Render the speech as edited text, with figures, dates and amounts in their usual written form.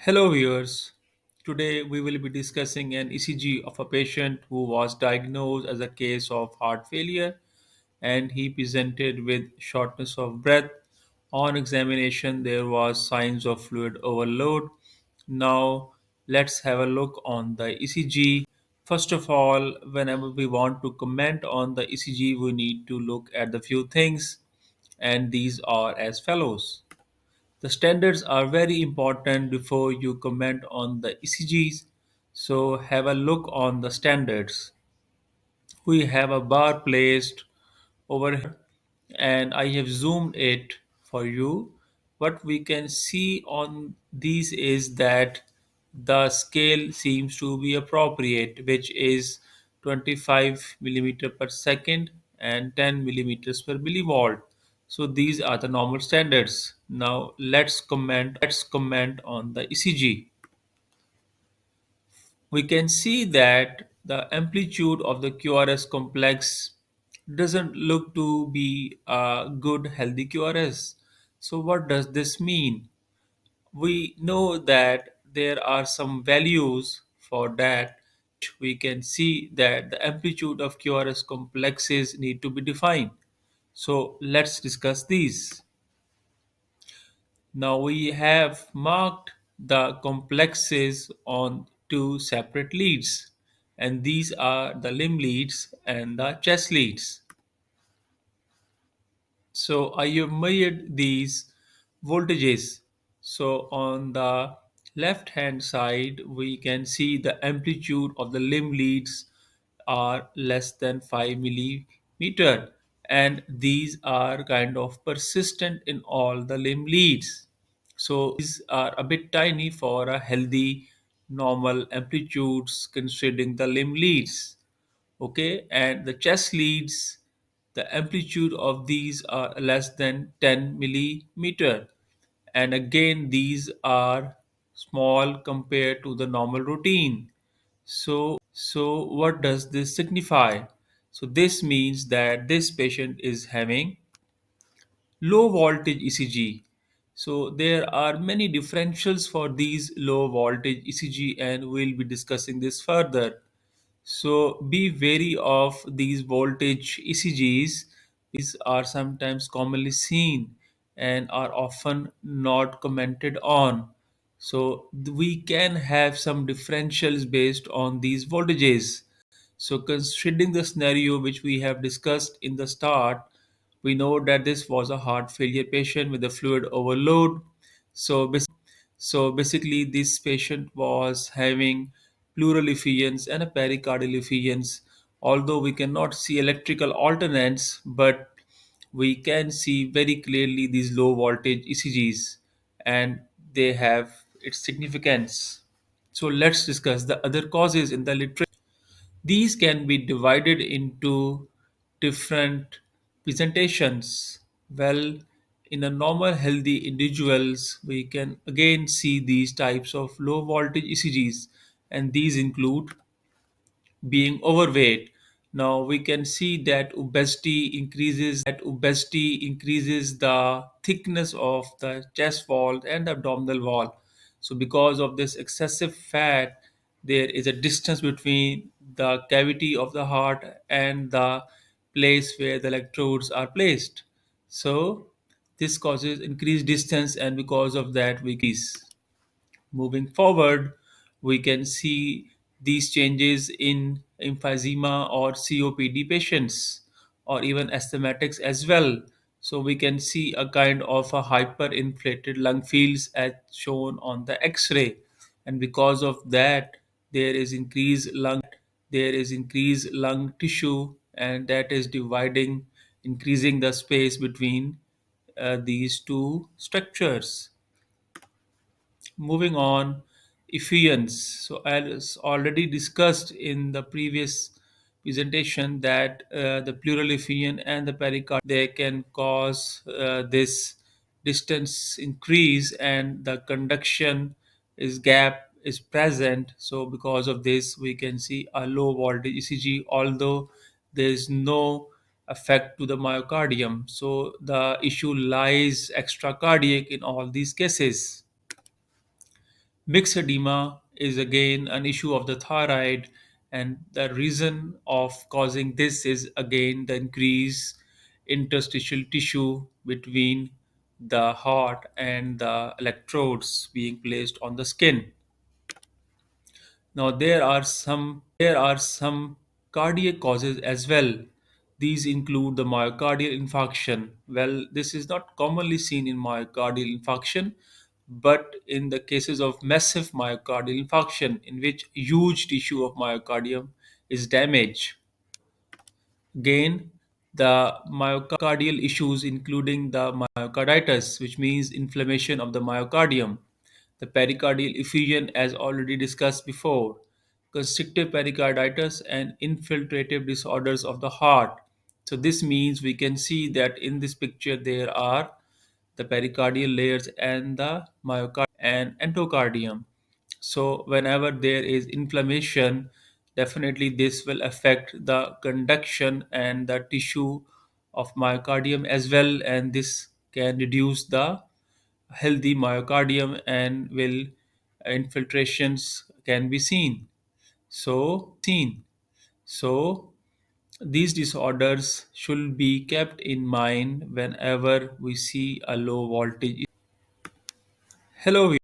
Hello, viewers. Today we will be discussing an ECG of a patient who was diagnosed as a case of heart failure and he presented with shortness of breath. On examination, there was signs of fluid overload. Now, let's have a look on the ECG. First of all, whenever we want to comment on the ECG, we need to look at the few things, and these are as follows. The standards are very important before you comment on the ECGs. So have a look on the standards. We have a bar placed over here and I have zoomed it for you. What we can see on these is that the scale seems to be appropriate, which is 25 millimeter per second and 10 millimeters per millivolt. So these are the normal standards. Now let's comment on the ECG. We can see that the amplitude of the QRS complex doesn't look to be a good healthy QRS. So what does this mean? We know that there are some values for that. We can see that the amplitude of QRS complexes need to be defined. So let's discuss these. Now we have marked the complexes on two separate leads, and these are the limb leads and the chest leads. So I have measured these voltages. So on the left hand side, we can see the amplitude of the limb leads are less than 5 millimeter, and these are kind of persistent in all the limb leads. So these are a bit tiny for a healthy normal amplitudes considering the limb leads. Okay, and the chest leads, the amplitude of these are less than 10 millimeter, and again these are small compared to the normal routine. So what does this signify? So this means that this patient is having low voltage ECG. So there are many differentials for these low voltage ECG, and we'll be discussing this further. So be wary of these voltage ECGs. These are sometimes commonly seen and are often not commented on. So we can have some differentials based on these voltages. So considering the scenario which we have discussed in the start, we know that this was a heart failure patient with a fluid overload. So basically, this patient was having pleural effusions and a pericardial effusions. Although we cannot see electrical alternates, but we can see very clearly these low voltage ECGs, and they have its significance. So let's discuss the other causes in the literature. These can be divided into different presentations. Well, in a normal healthy individuals, we can again see these types of low voltage ECGs, and these include being overweight. Now we can see that obesity increases the thickness of the chest wall and the abdominal wall. So because of this excessive fat, there is a distance between the cavity of the heart and the place where the electrodes are placed. So this causes increased distance, and because of that we increase. Moving forward, we can see these changes in emphysema or COPD patients or even asthmatics as well. So we can see a kind of a hyperinflated lung fields as shown on the X-ray, and because of that, there is increased lung tissue, and that is increasing the space between these two structures. Moving on, effusions. So as already discussed in the previous presentation that the pleural effusion and the pericardial they can cause this distance increase and the conduction is gap is present. So because of this we can see a low voltage ECG, although there is no effect to the myocardium. So the issue lies extracardiac in all these cases. Mixed edema is again an issue of the thyroid, and the reason of causing this is again the increase interstitial tissue between the heart and the electrodes being placed on the skin. Now there are some cardiac causes as well. These include the myocardial infarction. Well, this is not commonly seen in myocardial infarction, but in the cases of massive myocardial infarction, in which huge tissue of myocardium is damaged. Again, the myocardial issues, including the myocarditis, which means inflammation of the myocardium, the pericardial effusion, as already discussed before, constrictive pericarditis, and infiltrative disorders of the heart. So, this means we can see that in this picture there are the pericardial layers and the myocardium and endocardium. So, whenever there is inflammation, definitely this will affect the conduction and the tissue of myocardium as well, and this can reduce the healthy myocardium and will infiltrations can be seen. So these disorders should be kept in mind whenever we see a low voltage. Hello